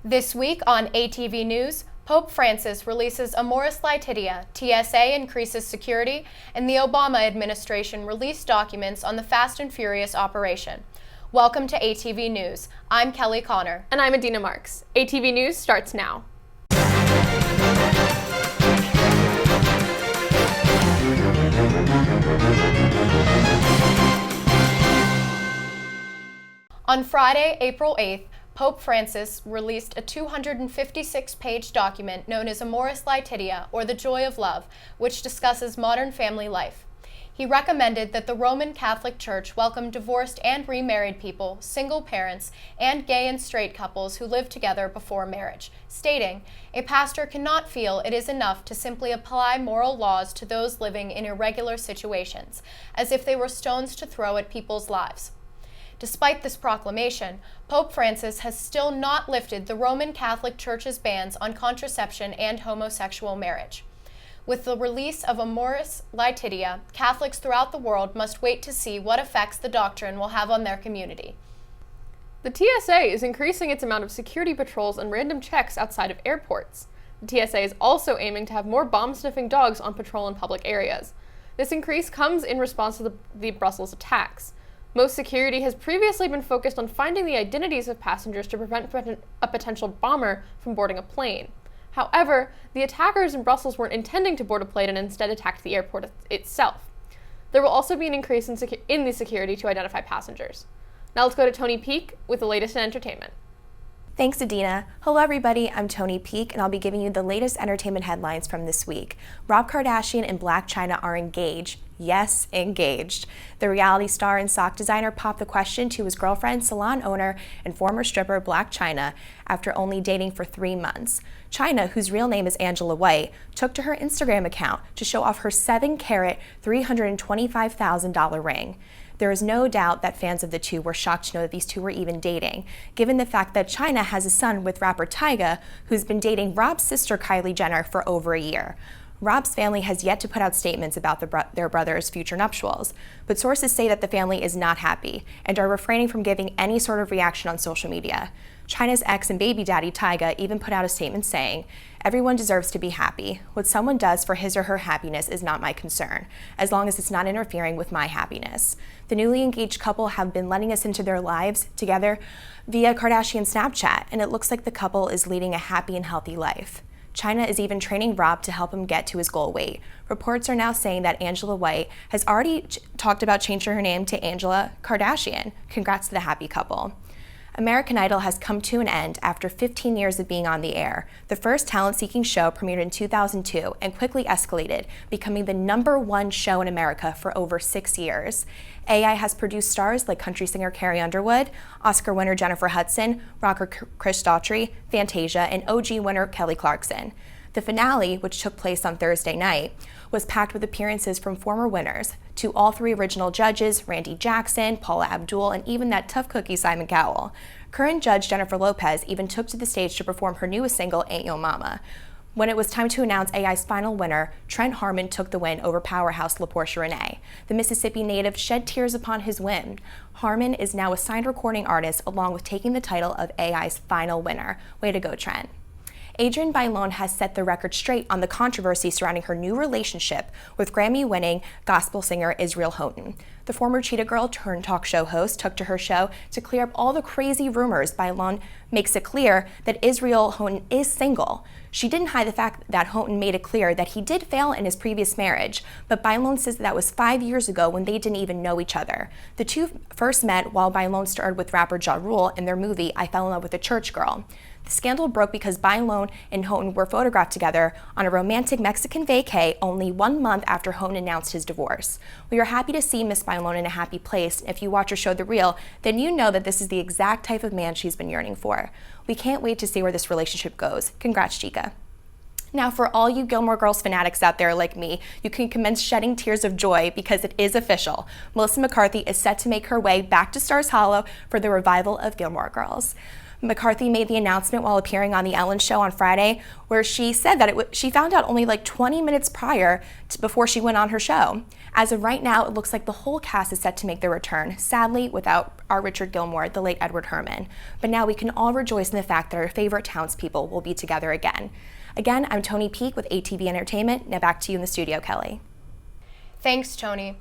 This week on ATV News, Pope Francis releases Amoris Laetitia, TSA Increases Security, and the Obama administration released documents on the Fast and Furious operation. Welcome to ATV News. I'm Kelly Connor. And I'm Adina Marks. ATV News starts now. On Friday, April 8th, Pope Francis released a 256-page document known as Amoris Laetitia, or the Joy of Love, which discusses modern family life. He recommended that the Roman Catholic Church welcome divorced and remarried people, single parents, and gay and straight couples who live together before marriage, stating, "A pastor cannot feel it is enough to simply apply moral laws to those living in irregular situations, as if they were stones to throw at people's lives." Despite this proclamation, Pope Francis has still not lifted the Roman Catholic Church's bans on contraception and homosexual marriage. With the release of Amoris Laetitia, Catholics throughout the world must wait to see what effects the doctrine will have on their community. The TSA is increasing its amount of security patrols and random checks outside of airports. The TSA is also aiming to have more bomb-sniffing dogs on patrol in public areas. This increase comes in response to the Brussels attacks. Most security has previously been focused on finding the identities of passengers to prevent a potential bomber from boarding a plane. However, the attackers in Brussels weren't intending to board a plane and instead attacked the airport itself. There will also be an increase in the security to identify passengers. Now let's go to Tony Peak with the latest in entertainment. Thanks, Adina. Hello, everybody. I'm Tony Peak, and I'll be giving you the latest entertainment headlines from this week. Rob Kardashian and Blac Chyna are engaged. Yes, engaged. The reality star and sock designer popped the question to his girlfriend, salon owner, and former stripper Blac Chyna after only dating for 3 months. Chyna, whose real name is Angela White, took to her Instagram account to show off her 7-carat, $325,000 ring. There is no doubt that fans of the two were shocked to know that these two were even dating, given the fact that Chyna has a son with rapper Tyga, who's been dating Rob's sister Kylie Jenner for over a year. Rob's family has yet to put out statements about their brother's future nuptials, but sources say that the family is not happy and are refraining from giving any sort of reaction on social media. Chyna's ex and baby daddy Tyga even put out a statement saying, "Everyone deserves to be happy. What someone does for his or her happiness is not my concern, as long as it's not interfering with my happiness." The newly engaged couple have been letting us into their lives together via Kardashian Snapchat, and it looks like the couple is leading a happy and healthy life. Chyna is even training Rob to help him get to his goal weight. Reports are now saying that Angela White has already talked about changing her name to Angela Kardashian. Congrats to the happy couple. American Idol has come to an end after 15 years of being on the air. The first talent-seeking show premiered in 2002 and quickly escalated, becoming the #1 show in America for over 6 years. AI has produced stars like country singer Carrie Underwood, Oscar winner Jennifer Hudson, rocker Chris Daughtry, Fantasia, and OG winner Kelly Clarkson. The finale, which took place on Thursday night, was packed with appearances from former winners to all 3 original judges, Randy Jackson, Paula Abdul, and even that tough cookie Simon Cowell. Current judge Jennifer Lopez even took to the stage to perform her newest single, Ain't Yo Mama. When it was time to announce AI's final winner, Trent Harmon took the win over powerhouse LaPortia Renee. The Mississippi native shed tears upon his win. Harmon is now a signed recording artist, along with taking the title of AI's final winner. Way to go, Trent. Adrienne Bailon has set the record straight on the controversy surrounding her new relationship with Grammy-winning gospel singer Israel Houghton. The former Cheetah Girl turned talk show host took to her show to clear up all the crazy rumors. Bailon makes it clear that Israel Houghton is single. She didn't hide the fact that Houghton made it clear that he did fail in his previous marriage, but Bailon says that was 5 years ago when they didn't even know each other. The two first met while Bailon starred with rapper Ja Rule in their movie I Fell in Love with a Church Girl. The scandal broke because Bailon and Houghton were photographed together on a romantic Mexican vacay only 1 month after Houghton announced his divorce. We are happy to see Miss Bailon in a happy place. If you watch her show The Real, then you know that this is the exact type of man she's been yearning for. We can't wait to see where this relationship goes. Congrats, Chica. Now, for all you Gilmore Girls fanatics out there like me, you can commence shedding tears of joy because it is official. Melissa McCarthy is set to make her way back to Stars Hollow for the revival of Gilmore Girls. McCarthy made the announcement while appearing on The Ellen Show on Friday, where she said that she found out only like 20 minutes prior before she went on her show. As of right now, it looks like the whole cast is set to make their return, sadly without our Richard Gilmore, the late Edward Herman. But now we can all rejoice in the fact that our favorite townspeople will be together again. Again, I'm Tony Peak with ATV Entertainment. Now back to you in the studio, Kelly. Thanks, Tony.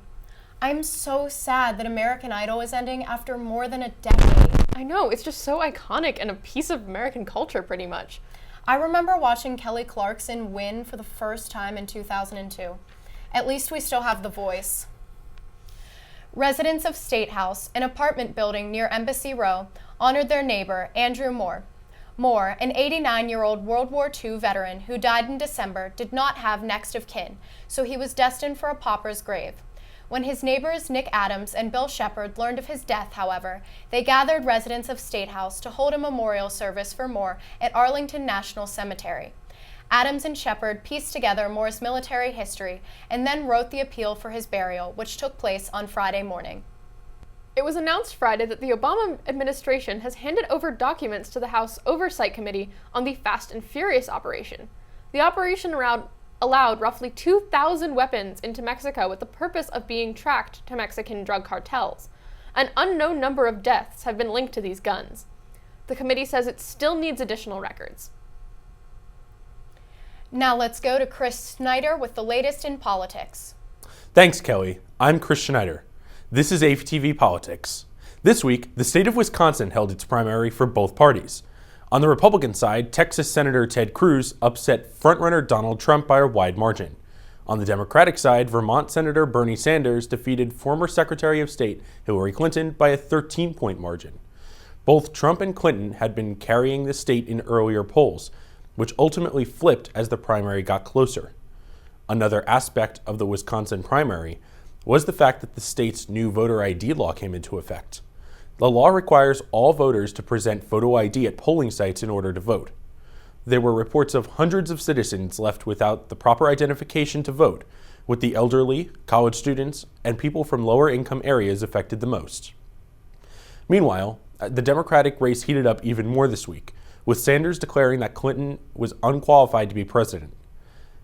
I'm so sad that American Idol is ending after more than a decade. I know, it's just so iconic and a piece of American culture, pretty much. I remember watching Kelly Clarkson win for the first time in 2002. At least we still have the voice. Residents of State House, an apartment building near Embassy Row, honored their neighbor, Andrew Moore. Moore, an 89-year-old World War II veteran who died in December, did not have next of kin, so he was destined for a pauper's grave. When his neighbors Nick Adams and Bill Shepard learned of his death, however, they gathered residents of State House to hold a memorial service for Moore at Arlington National Cemetery. Adams and Shepard pieced together Moore's military history and then wrote the appeal for his burial, which took place on Friday morning. It was announced Friday that the Obama administration has handed over documents to the House Oversight Committee on the Fast and Furious operation. The operation allowed roughly 2,000 weapons into Mexico with the purpose of being tracked to Mexican drug cartels. An unknown number of deaths have been linked to these guns. The committee says it still needs additional records. Now let's go to Chris Snyder with the latest in politics. Thanks, Kelly. I'm Chris Schneider. This is ATV Politics. This week, the state of Wisconsin held its primary for both parties. On the Republican side, Texas Senator Ted Cruz upset frontrunner Donald Trump by a wide margin. On the Democratic side, Vermont Senator Bernie Sanders defeated former Secretary of State Hillary Clinton by a 13-point margin. Both Trump and Clinton had been carrying the state in earlier polls, which ultimately flipped as the primary got closer. Another aspect of the Wisconsin primary was the fact that the state's new voter ID law came into effect. The law requires all voters to present photo ID at polling sites in order to vote. There were reports of hundreds of citizens left without the proper identification to vote, with the elderly, college students, and people from lower income areas affected the most. Meanwhile, the Democratic race heated up even more this week, with Sanders declaring that Clinton was unqualified to be president.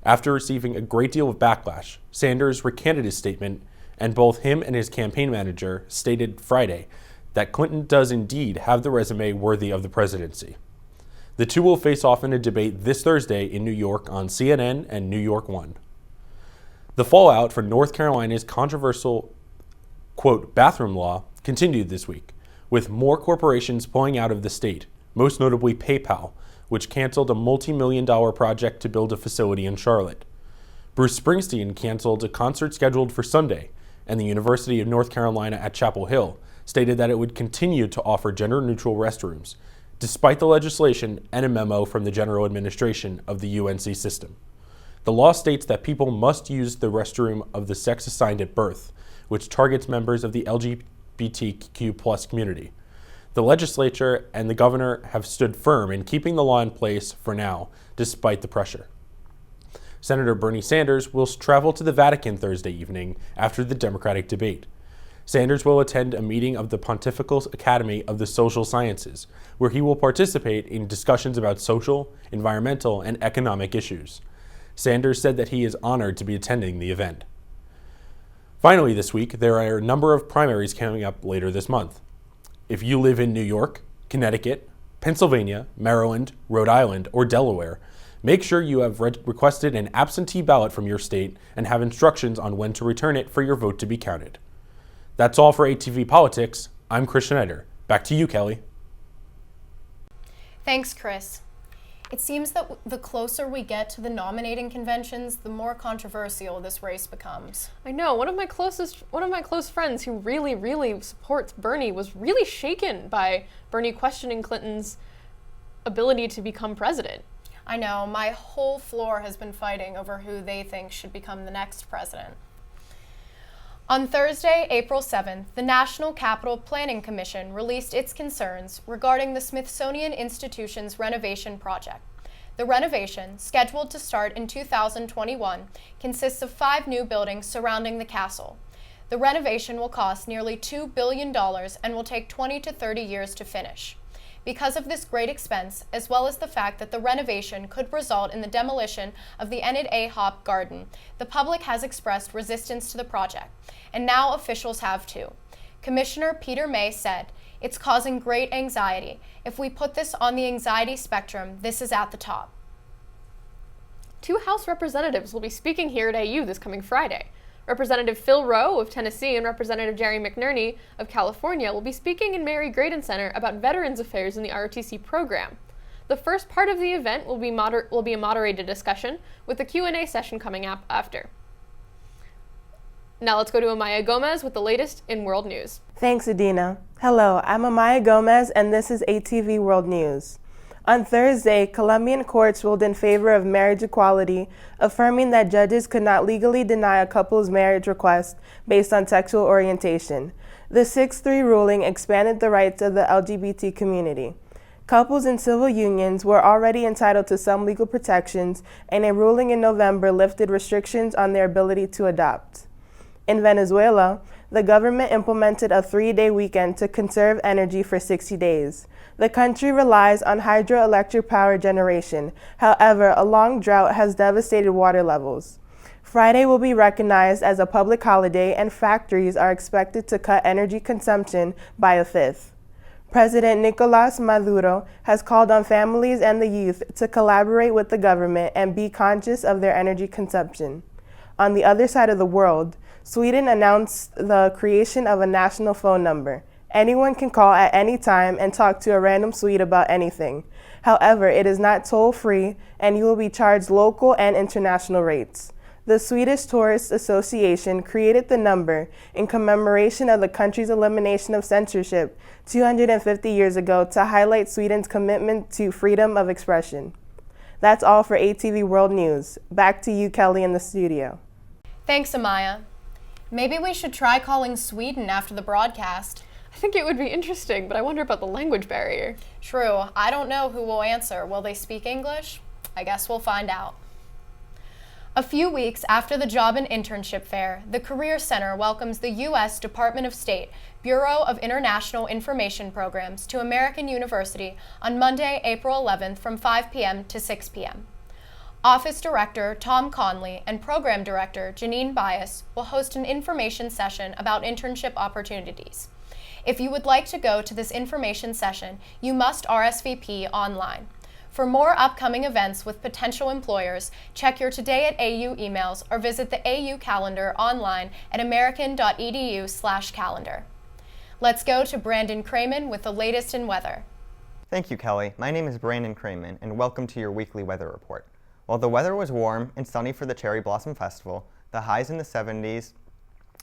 After receiving a great deal of backlash, Sanders recanted his statement, and both him and his campaign manager stated Friday that Clinton does indeed have the resume worthy of the presidency. The two will face off in a debate this Thursday in New York on CNN and New York One. The fallout for North Carolina's controversial, quote, bathroom law continued this week, with more corporations pulling out of the state, most notably PayPal, which canceled a multi-million-dollar project to build a facility in Charlotte. Bruce Springsteen canceled a concert scheduled for Sunday, and the University of North Carolina at Chapel Hill stated that it would continue to offer gender-neutral restrooms, despite the legislation and a memo from the General Administration of the UNC system. The law states that people must use the restroom of the sex assigned at birth, which targets members of the LGBTQ+ community. The legislature and the governor have stood firm in keeping the law in place for now, despite the pressure. Senator Bernie Sanders will travel to the Vatican Thursday evening after the Democratic debate. Sanders will attend a meeting of the Pontifical Academy of the Social Sciences, where he will participate in discussions about social, environmental, and economic issues. Sanders said that he is honored to be attending the event. Finally this week, there are a number of primaries coming up later this month. If you live in New York, Connecticut, Pennsylvania, Maryland, Rhode Island, or Delaware, make sure you have requested an absentee ballot from your state and have instructions on when to return it for your vote to be counted. That's all for ATV Politics. I'm Chris Schneider. Back to you, Kelly. Thanks, Chris. It seems that the closer we get to the nominating conventions, the more controversial this race becomes. I know, one of my close friends who really supports Bernie was really shaken by Bernie questioning Clinton's ability to become president. I know, my whole floor has been fighting over who they think should become the next president. On Thursday, April 7th, the National Capital Planning Commission released its concerns regarding the Smithsonian Institution's renovation project. The renovation, scheduled to start in 2021, consists of 5 new buildings surrounding the castle. The renovation will cost nearly $2 billion and will take 20 to 30 years to finish. Because of this great expense, as well as the fact that the renovation could result in the demolition of the Enid A. Hop Garden, the public has expressed resistance to the project, and now officials have too. Commissioner Peter May said, "It's causing great anxiety. If we put this on the anxiety spectrum, this is at the top." 2 House representatives will be speaking here at AU this coming Friday. Representative Phil Rowe of Tennessee and Representative Jerry McNerney of California will be speaking in Mary Graydon Center about Veterans Affairs in the ROTC program. The first part of the event will be a moderated discussion, with the Q&A session coming up after. Now let's go to Amaya Gomez with the latest in world news. Thanks, Adina. Hello, I'm Amaya Gomez, and this is ATV World News. On Thursday, Colombian courts ruled in favor of marriage equality, affirming that judges could not legally deny a couple's marriage request based on sexual orientation. The 6-3 ruling expanded the rights of the LGBT community. Couples in civil unions were already entitled to some legal protections, and a ruling in November lifted restrictions on their ability to adopt. In Venezuela, the government implemented a 3-day weekend to conserve energy for 60 days. The country relies on hydroelectric power generation. However, a long drought has devastated water levels. Friday will be recognized as a public holiday, and factories are expected to cut energy consumption by a fifth. President Nicolás Maduro has called on families and the youth to collaborate with the government and be conscious of their energy consumption. On the other side of the world, Sweden announced the creation of a national phone number. Anyone can call at any time and talk to a random Swede about anything. However, it is not toll-free, and you will be charged local and international rates. The Swedish Tourist Association created the number in commemoration of the country's elimination of censorship 250 years ago to highlight Sweden's commitment to freedom of expression. That's all for ATV World News. Back to you, Kelly, in the studio. Thanks, Amaya. Maybe we should try calling Sweden after the broadcast. I think it would be interesting, but I wonder about the language barrier. True. I don't know who will answer. Will they speak English? I guess we'll find out. A few weeks after the Job and Internship Fair, the Career Center welcomes the U.S. Department of State Bureau of International Information Programs to American University on Monday, April 11th from 5 p.m. to 6 p.m. Office Director Tom Conley and Program Director Janine Bias will host an information session about internship opportunities. If you would like to go to this information session, you must RSVP online. For more upcoming events with potential employers, check your Today at AU emails or visit the AU calendar online at american.edu/calendar. Let's go to Brandon Crayman with the latest in weather. Thank you, Kelly. My name is Brandon Crayman, and welcome to your weekly weather report. While the weather was warm and sunny for the Cherry Blossom Festival, the highs in the 70s,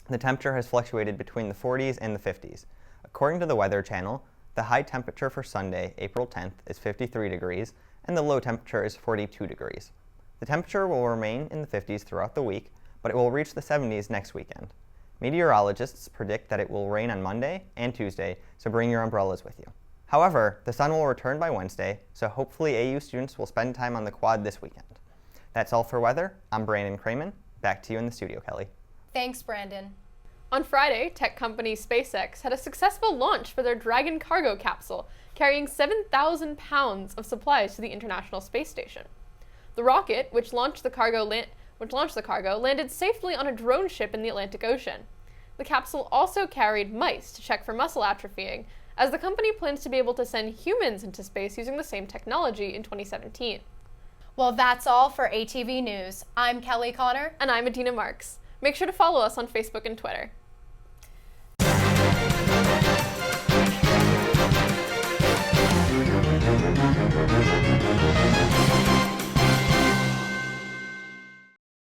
the temperature has fluctuated between the 40s and the 50s. According to the Weather Channel, the high temperature for Sunday, April 10th, is 53 degrees, and the low temperature is 42 degrees. The temperature will remain in the 50s throughout the week, but it will reach the 70s next weekend. Meteorologists predict that it will rain on Monday and Tuesday, so bring your umbrellas with you. However, the sun will return by Wednesday, so hopefully AU students will spend time on the quad this weekend. That's all for weather. I'm Brandon Crayman. Back to you in the studio, Kelly. Thanks, Brandon. On Friday, tech company SpaceX had a successful launch for their Dragon cargo capsule, carrying 7,000 pounds of supplies to the International Space Station. The rocket, which launched the cargo, landed safely on a drone ship in the Atlantic Ocean. The capsule also carried mice to check for muscle atrophying, as the company plans to be able to send humans into space using the same technology in 2017. Well, that's all for ATV News. I'm Kelly Connor. And I'm Adina Marks. Make sure to follow us on Facebook and Twitter.